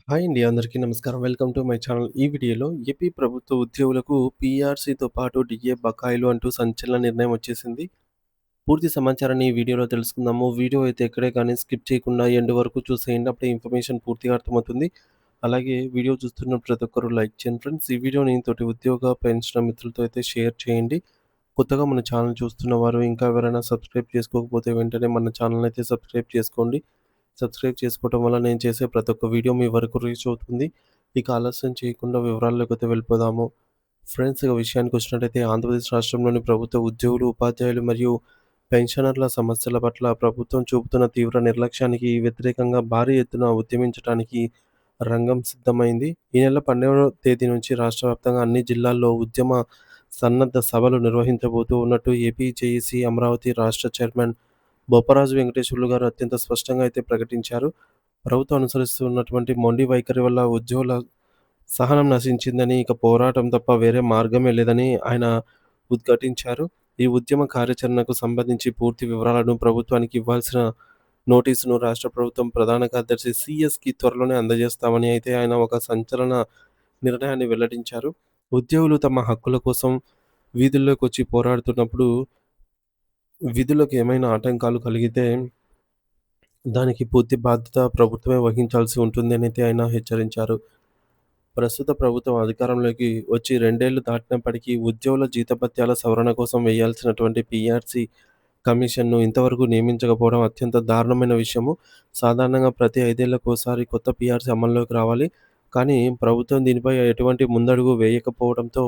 Hi అండి. అందరికీ నమస్కారం. Welcome to my channel. ఈ వీడియోలో ఏపీ ప్రభుత్వ ఉద్యోగులకు పీఆర్సీతో పాటు డీఏ బకాయిలు అంటూ సంచలన నిర్ణయం వచ్చేసింది. పూర్తి సమాచారాన్ని ఈ వీడియోలో తెలుసుకుందాము. వీడియో అయితే ఎక్కడే కానీ స్కిప్ చేయకుండా ఎండ్ వరకు చూసేయండి. అప్పుడే ఇన్ఫర్మేషన్ పూర్తిగా అర్థమవుతుంది. అలాగే వీడియో చూస్తున్న ప్రతి ఒక్కరు లైక్ చేయండి ఫ్రెండ్స్. ఈ వీడియోని తోటి ఉద్యోగ, పెన్షన్ మిత్రులతో అయితే షేర్ చేయండి. కొత్తగా మన ఛానల్ చూస్తున్న వారు ఇంకా ఎవరైనా సబ్స్క్రైబ్ చేసుకోకపోతే వెంటనే మన ఛానల్ అయితే సబ్స్క్రైబ్ చేసుకోండి. సబ్స్క్రైబ్ చేసుకోవటం వల్ల నేను చేసే ప్రతి ఒక్క వీడియో మీ వరకు రీచ్ అవుతుంది. ఇక ఆలస్యం చేయకుండా వివరాల్లోకైతే వెళ్ళిపోదాము. ఫ్రెండ్స్ ఇక విషయానికొచ్చినట్టయితే ఆంధ్రప్రదేశ్ రాష్ట్రంలోని ప్రభుత్వ ఉద్యోగులు, ఉపాధ్యాయులు మరియు పెన్షనర్ల సమస్యల పట్ల ప్రభుత్వం చూపుతున్న తీవ్ర నిర్లక్ష్యానికి వ్యతిరేకంగా భారీ ఎత్తున ఉద్యమించడానికి రంగం సిద్ధమైంది. ఈ నెల 12వ తేదీ నుంచి రాష్ట్ర వ్యాప్తంగా అన్ని జిల్లాల్లో ఉద్యమ సన్నద్ధ సభలు నిర్వహించబోతూ ఉన్నట్టు ఏపీ జేఏసీ అమరావతి రాష్ట్ర చైర్మన్ బొప్పరాజు వెంకటేశ్వర్లు గారు అత్యంత స్పష్టంగా అయితే ప్రకటించారు. ప్రభుత్వం అనుసరిస్తున్నటువంటి మొండి వైఖరి వల్ల ఉద్యోగుల సహనం నశించిందని, ఇక పోరాటం తప్ప వేరే మార్గమే లేదని ఆయన ఉద్ఘాటించారు. ఈ ఉద్యమ కార్యాచరణకు సంబంధించి పూర్తి వివరాలను ప్రభుత్వానికి ఇవ్వాల్సిన నోటీసును రాష్ట్ర ప్రభుత్వం ప్రధాన కార్యదర్శి సీఎస్‌కి త్వరలోనే అందజేస్తామని అయితే ఆయన ఒక సంచలన నిర్ణయాన్ని వెల్లడించారు. ఉద్యోగులు తమ హక్కుల కోసం వీధుల్లోకొచ్చి పోరాడుతున్నప్పుడు విధులకు ఏమైనా ఆటంకాలు కలిగితే దానికి పూర్తి బాధ్యత ప్రభుత్వమే వహించాల్సి ఉంటుంది అనైతే ఆయన హెచ్చరించారు. ప్రస్తుత ప్రభుత్వం అధికారంలోకి వచ్చి 2 ఏళ్లు దాటినప్పటికీ ఉద్యోగుల జీతభత్యాల సవరణ కోసం వేయాల్సినటువంటి పీఆర్సీ కమిషన్‌ను ఇంతవరకు నియమించకపోవడం అత్యంత దారుణమైన విషయము. సాధారణంగా ప్రతి 5 ఏళ్లకోసారి కొత్త పీఆర్సీ అమల్లోకి రావాలి. కానీ ప్రభుత్వం దీనిపై ఎటువంటి ముందడుగు వేయకపోవడంతో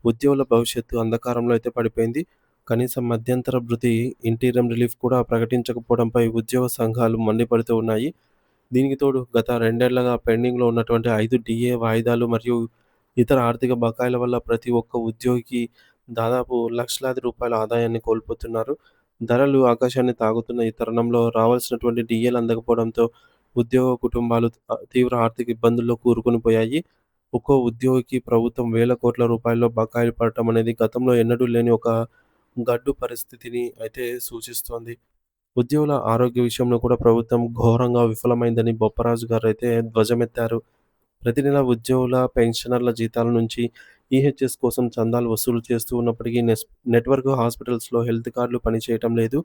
ఉద్యోగుల భవిష్యత్తు అంధకారంలో అయితే పడిపోయింది. కనీసం మధ్యంతర భృతి, ఇంటీరియం రిలీఫ్ కూడా ప్రకటించకపోవడంపై ఉద్యోగ సంఘాలు మండిపడుతూ ఉన్నాయి. దీనికి తోడు గత 2 ఏళ్లుగా పెండింగ్‌లో ఉన్నటువంటి 5 డీఏ వాయిదాలు మరియు ఇతర ఆర్థిక బకాయిల వల్ల ప్రతి ఒక్క ఉద్యోగికి దాదాపు లక్షలాది రూపాయల ఆదాయాన్ని కోల్పోతున్నారు. ధరలు ఆకాశాన్ని తాకుతున్న ఈ తరుణంలో రావాల్సినటువంటి డీఏలు అందకపోవడంతో ఉద్యోగ కుటుంబాలు తీవ్ర ఆర్థిక ఇబ్బందుల్లో కూరుకొని పోయాయి. ఒక్కో ఉద్యోగికి ప్రభుత్వం వేల కోట్ల రూపాయల్లో బకాయిలు పడటం అనేది గతంలో ఎన్నడూ లేని ఒక గడ్డు పరిస్థితిని అయితే సూచిస్తోంది. ఉద్యోగుల ఆరోగ్య విషయంలో కూడా ప్రభుత్వం ఘోరంగా విఫలమైందని బొప్పరాజు గారైతే ధ్వజమెత్తారు. ప్రతి నెల ఉద్యోగుల, పెన్షనర్ల జీతాల నుంచి ఈహెచ్ఎస్ కోసం చందాలు వసూలు చేస్తూ ఉన్నప్పటికీ నెట్‌వర్క్ హాస్పిటల్స్‌లో హెల్త్ కార్డులు పనిచేయటం లేదు.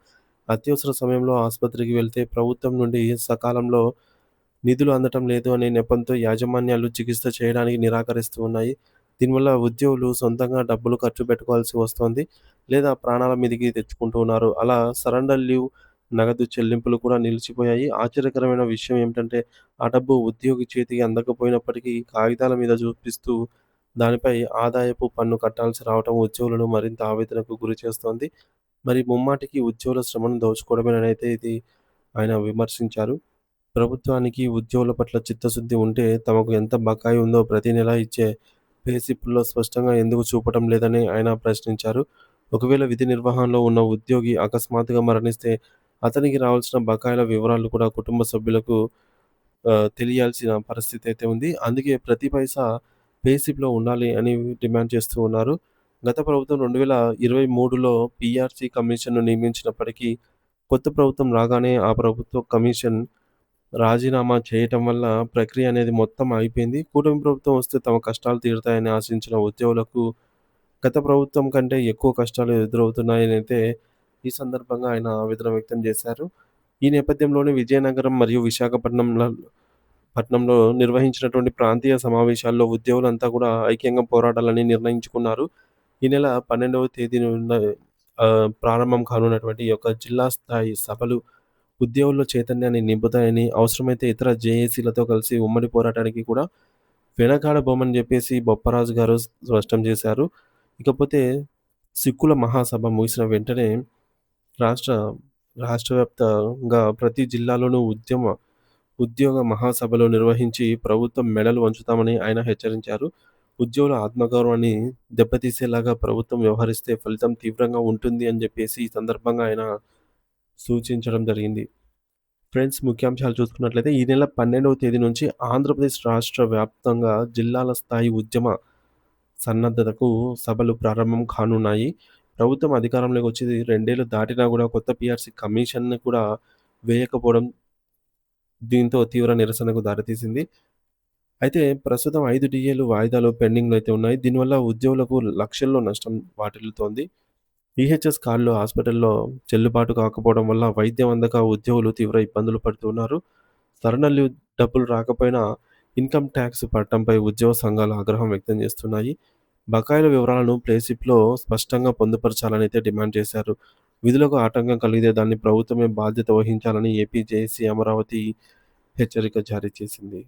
అత్యవసర సమయంలో ఆసుపత్రికి వెళ్తే ప్రభుత్వం నుండి సకాలంలో నిధులు అందటం లేదు అనే నెపంతో యాజమాన్యాలు చికిత్స చేయడానికి నిరాకరిస్తూ ఉన్నాయి. దీనివల్ల ఉద్యోగులు సొంతంగా డబ్బులు ఖర్చు పెట్టుకోవాల్సి వస్తోంది. లేదా ప్రాణాల మీదికి తెచ్చుకుంటూ ఉన్నారు. అలా సరెండర్ లీవ్, నగదు చెల్లింపులు కూడా నిలిచిపోయాయి. ఆశ్చర్యకరమైన విషయం ఏమిటంటే ఆ డబ్బు ఉద్యోగి చేతికి అందకపోయినప్పటికీ కాగితాల మీద చూపిస్తూ దానిపై ఆదాయపు పన్ను కట్టాల్సి రావటం ఉద్యోగులను మరింత ఆవేదనకు గురిచేస్తోంది. మరి ముమ్మాటికి ఉద్యోగుల శ్రమను దోచుకోవడమేనైతే ఇది ఆయన విమర్శించారు. ప్రభుత్వానికి ఉద్యోగుల పట్ల చిత్తశుద్ధి ఉంటే తమకు ఎంత బకాయి ఉందో ప్రతి నెలా ఇచ్చే పే స్లిప్పుల్లో స్పష్టంగా ఎందుకు చూపటం లేదని ఆయన ప్రశ్నించారు. ఒకవేళ విధి నిర్వహణలో ఉన్న ఉద్యోగి అకస్మాత్తుగా మరణిస్తే అతనికి రావాల్సిన బకాయిల వివరాలు కూడా కుటుంబ సభ్యులకు తెలియాల్సిన పరిస్థితి అయితే ఉంది. అందుకే ప్రతి పైసా పే స్లిప్‌లో ఉండాలి అని డిమాండ్ చేస్తూ ఉన్నారు. గత ప్రభుత్వం 2023లో పీఆర్సీ కమిషన్‌ను నియమించినప్పటికీ కొత్త ప్రభుత్వం రాగానే ఆ ప్రభుత్వ కమిషన్ రాజీనామా చేయటం వల్ల ప్రక్రియ అనేది మొత్తం ఆగిపోయింది. కూటమి ప్రభుత్వం వస్తే తమ కష్టాలు తీరుతాయని ఆశించిన ఉద్యోగులకు గత ప్రభుత్వం కంటే ఎక్కువ కష్టాలు ఎదురవుతున్నాయనైతే ఈ సందర్భంగా ఆయన ఆవేదన వ్యక్తం చేశారు. ఈ నేపథ్యంలోనే విజయనగరం మరియు పట్నంలో నిర్వహించినటువంటి ప్రాంతీయ సమావేశాల్లో ఉద్యోగులంతా కూడా ఐక్యంగా పోరాడాలని నిర్ణయించుకున్నారు. ఈ నెల 12వ తేదీ నుండి ప్రారంభం కానున్నటువంటి ఈ యొక్క జిల్లా స్థాయి సభలు ఉద్యోగుల్లో చైతన్యాన్ని నింపుతాయని, అవసరమైతే ఇతర జేఏసీలతో కలిసి ఉమ్మడి పోరాటానికి కూడా వెనకాడబోమని జెప్పేసి బొప్పరాజు గారు స్పష్టం చేశారు. ఇకపోతే సిక్కుల మహాసభ ముగిసిన వెంటనే రాష్ట్ర రాష్ట్ర వ్యాప్తంగా ప్రతి జిల్లాలోనూ ఉద్యోగ మహాసభలు నిర్వహించి ప్రభుత్వం మెడలు వంచుతామని ఆయన హెచ్చరించారు. ఉద్యోగుల ఆత్మగౌరవాన్ని దెబ్బతీసేలాగా ప్రభుత్వం వ్యవహరిస్తే ఫలితం తీవ్రంగా ఉంటుంది అని జెప్పేసి ఈ సందర్భంగా ఆయన సూచించడం జరిగింది. ఫ్రెండ్స్ ముఖ్యాంశాలు చూసుకున్నట్లయితే ఈ నెల 12వ తేదీ నుంచి ఆంధ్రప్రదేశ్ రాష్ట్ర వ్యాప్తంగా జిల్లాల స్థాయి ఉద్యమ సన్నద్ధతకు సభలు ప్రారంభం కానున్నాయి. ప్రభుత్వం అధికారంలోకి వచ్చి 2 ఏళ్లు దాటినా కూడా కొత్త పీఆర్సీ కమిషన్‌ని కూడా వేయకపోవడం దీంతో తీవ్ర నిరసనకు దారితీసింది. అయితే ప్రస్తుతం 5 డీఏలు వాయిదాలు పెండింగ్‌లో అయితే ఉన్నాయి. దీనివల్ల ఉద్యోగులకు లక్షల్లో నష్టం వాటిల్లుతోంది. ఈహెచ్ఎస్ కార్డులు హాస్పిటల్‌లో చెల్లుబాటు కాకపోవడం వల్ల వైద్యం అందక ఉద్యోగులు తీవ్ర ఇబ్బందులు పడుతున్నారు. సరైన డబ్బులు రాకపోయినా ఇన్‌కమ్ టాక్స్ పడటంపై ఉద్యోగ సంఘాలు ఆగ్రహం వ్యక్తం చేస్తున్నాయి. బకాయిల వివరాలను ప్లేస్లిప్‌లో స్పష్టంగా పొందుపరచాలని అయితే డిమాండ్ చేశారు. విధులకు ఆటంకం కలిగితే దాన్ని ప్రభుత్వమే బాధ్యత వహించాలని ఏపీ జేఏసీ అమరావతి హెచ్చరిక జారీ చేసింది.